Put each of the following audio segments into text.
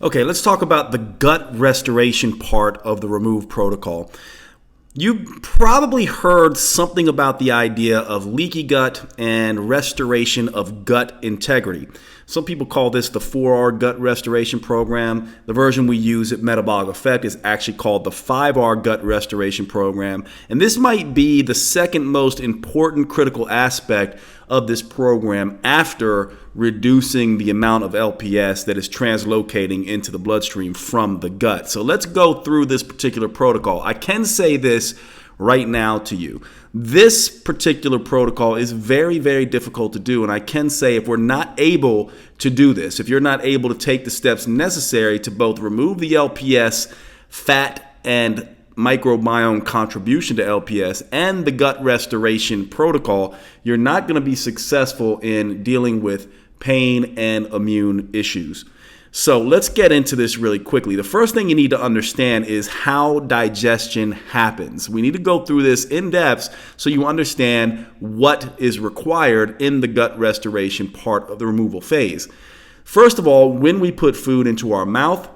Okay, let's talk about the gut restoration part of the Remove protocol. You probably heard something about the idea of leaky gut and restoration of gut integrity. Some people call this the 4R gut restoration program. The version we use at Metabolic Effect is actually called the 5R gut restoration program. And this might be the second most important critical aspect of this program after reducing the amount of LPS that is translocating into the bloodstream from the gut. So let's go through this particular protocol. I can say this right now to you. This particular protocol is very, very difficult to do. And I can say if we're not able to do this, if you're not able to take the steps necessary to both remove the LPS, fat, and microbiome contribution to LPS and the gut restoration protocol, you're not going to be successful in dealing with pain and immune issues. So let's get into this really quickly. The first thing you need to understand is how digestion happens. We need to go through this in depth so you understand what is required in the gut restoration part of the removal phase. First of all, when we put food into our mouth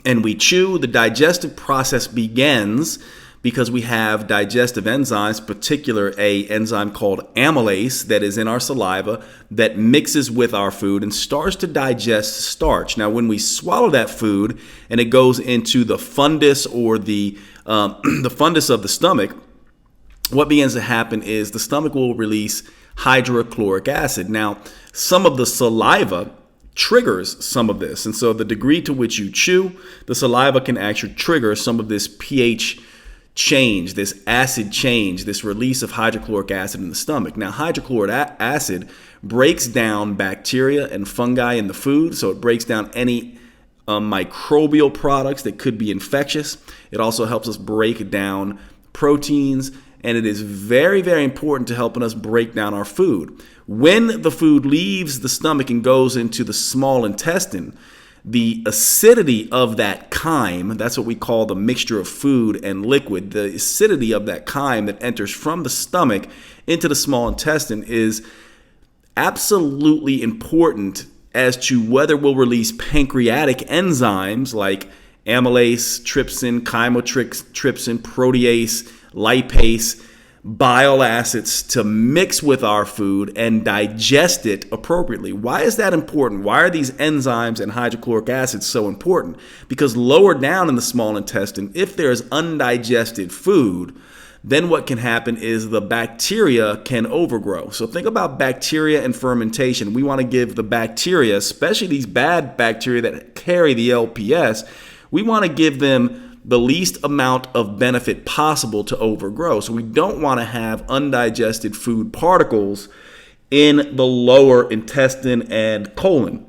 and we chew, the digestive process begins because we have digestive enzymes, particular a enzyme called amylase that is in our saliva that mixes with our food and starts to digest starch. Now, when we swallow that food and it goes into the fundus or the fundus of the stomach, what begins to happen is the stomach will release hydrochloric acid. Now, some of the saliva triggers some of this. And so the degree to which you chew, the saliva can actually trigger some of this pH change, this acid change, this release of hydrochloric acid in the stomach. Now, hydrochloric acid breaks down bacteria and fungi in the food, so it breaks down any microbial products that could be infectious. It also helps us break down proteins, and it is very, very important to helping us break down our food. When the food leaves the stomach and goes into the small intestine, the acidity of that chyme, that's what we call the mixture of food and liquid, the acidity of that chyme that enters from the stomach into the small intestine is absolutely important as to whether we'll release pancreatic enzymes like amylase, trypsin, chymotrypsin, protease, lipase, bile acids to mix with our food and digest it appropriately. Why is that important? Why are these enzymes and hydrochloric acids so important? Because lower down in the small intestine, if there's undigested food, then what can happen is the bacteria can overgrow. So think about bacteria and fermentation. We want to give the bacteria, especially these bad bacteria that carry the LPS, we want to give them the least amount of benefit possible to overgrow. So we don't want to have undigested food particles in the lower intestine and colon.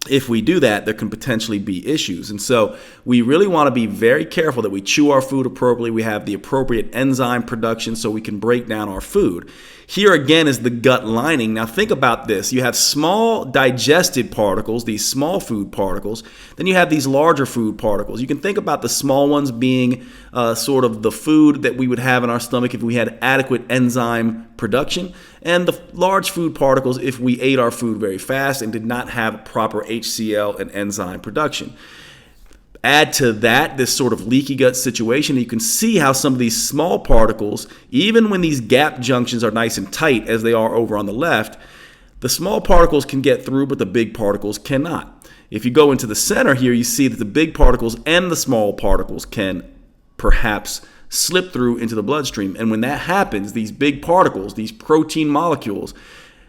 If we do that, there can potentially be issues. And so we really want to be very careful that we chew our food appropriately. We have the appropriate enzyme production so we can break down our food. Here again is the gut lining. Now think about this. You have small digested particles, these small food particles. Then you have these larger food particles. You can think about the small ones being sort of the food that we would have in our stomach if we had adequate enzyme production, and the large food particles if we ate our food very fast and did not have proper HCl and enzyme production. Add to that this sort of leaky gut situation. You can see how some of these small particles, even when these gap junctions are nice and tight as they are over on the left, the small particles can get through, but the big particles cannot. If you go into the center here, you see that the big particles and the small particles can perhaps slip through into the bloodstream. And when that happens, these big particles, these protein molecules,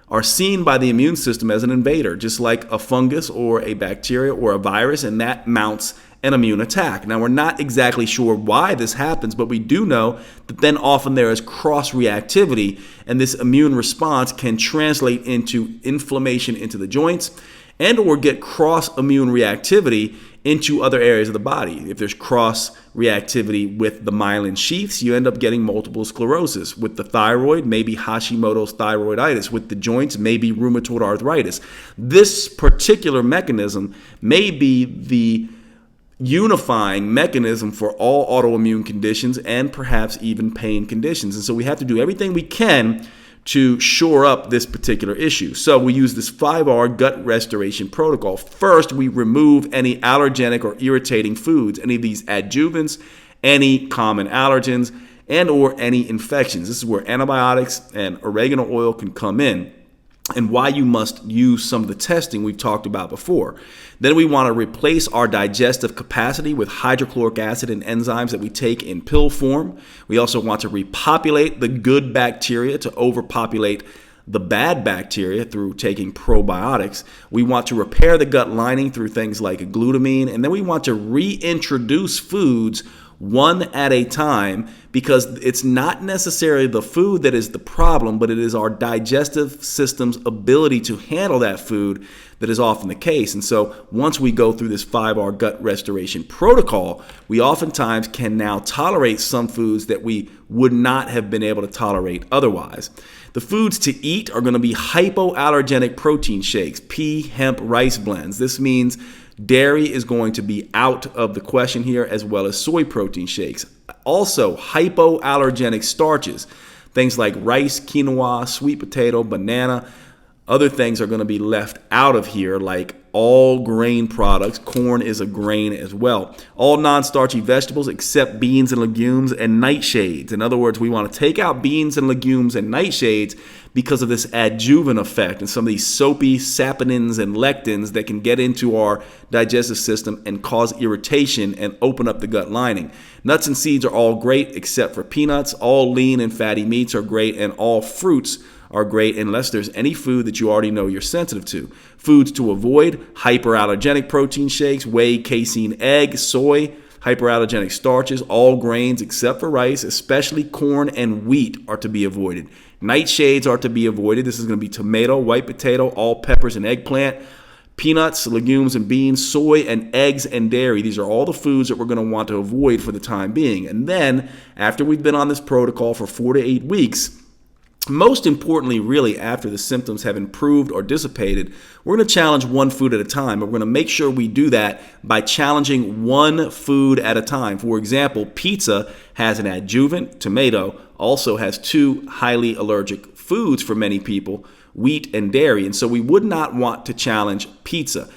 are seen by the immune system as an invader, just like a fungus or a bacteria or a virus, and that mounts an immune attack. Now, we're not exactly sure why this happens, but we do know that then often there is cross-reactivity, and this immune response can translate into inflammation into the joints and or get cross-immune reactivity into other areas of the body. If there's cross-reactivity with the myelin sheaths, you end up getting multiple sclerosis. With the thyroid, maybe Hashimoto's thyroiditis. With the joints, maybe rheumatoid arthritis. This particular mechanism may be the unifying mechanism for all autoimmune conditions and perhaps even pain conditions. And so we have to do everything we can to shore up this particular issue. So we use this 5R gut restoration protocol. First, we remove any allergenic or irritating foods, any of these adjuvants, any common allergens, and or any infections. This is where antibiotics and oregano oil can come in, and why you must use some of the testing we've talked about before. Then we want to replace our digestive capacity with hydrochloric acid and enzymes that we take in pill form. We also want to repopulate the good bacteria to overpopulate the bad bacteria through taking probiotics. We want to repair the gut lining through things like glutamine, and then we want to reintroduce foods one at a time, because it's not necessarily the food that is the problem, but it is our digestive system's ability to handle that food that is often the case. And so once we go through this 5R gut restoration protocol, we oftentimes can now tolerate some foods that we would not have been able to tolerate otherwise. The foods to eat are going to be hypoallergenic protein shakes, pea, hemp, rice blends. This means dairy is going to be out of the question here, as well as soy protein shakes. Also, hypoallergenic starches, things like rice, quinoa, sweet potato, banana. Other things are going to be left out of here, like all grain products. Corn is a grain as well. All non-starchy vegetables except beans and legumes and nightshades. In other words, we want to take out beans and legumes and nightshades because of this adjuvant effect and some of these soapy saponins and lectins that can get into our digestive system and cause irritation and open up the gut lining. Nuts and seeds are all great except for peanuts. All lean and fatty meats are great, and all fruits are great unless there's any food that you already know you're sensitive to. Foods to avoid: hyperallergenic protein shakes, whey, casein, egg, soy. Hyperallergenic starches, all grains except for rice, especially corn and wheat, are to be avoided. Nightshades are to be avoided. This is going to be tomato, white potato, all peppers and eggplant, peanuts, legumes and beans, soy, and eggs and dairy. These are all the foods that we're going to want to avoid for the time being. And then, after we've been on this protocol for 4 to 8 weeks, most importantly, really, after the symptoms have improved or dissipated, we're going to challenge one food at a time. But we're going to make sure we do that by challenging one food at a time. For example, pizza has an adjuvant, tomato, also has 2 highly allergic foods for many people, wheat and dairy. And so we would not want to challenge pizza.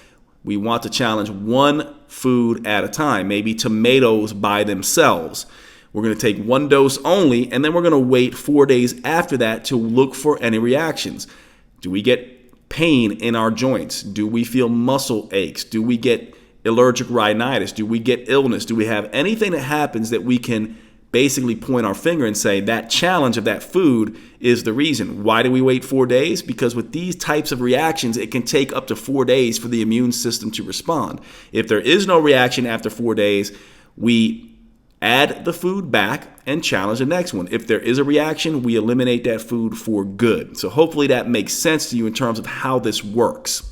We want to challenge one food at a time, maybe tomatoes by themselves. We're going to take 1 dose only, and then we're going to wait 4 days after that to look for any reactions. Do we get pain in our joints? Do we feel muscle aches? Do we get allergic rhinitis? Do we get illness? Do we have anything that happens that we can basically point our finger and say that challenge of that food is the reason? Why do we wait 4 days? Because with these types of reactions, it can take up to 4 days for the immune system to respond. If there is no reaction after 4 days, we add the food back and challenge the next one. If there is a reaction, we eliminate that food for good. So hopefully that makes sense to you in terms of how this works.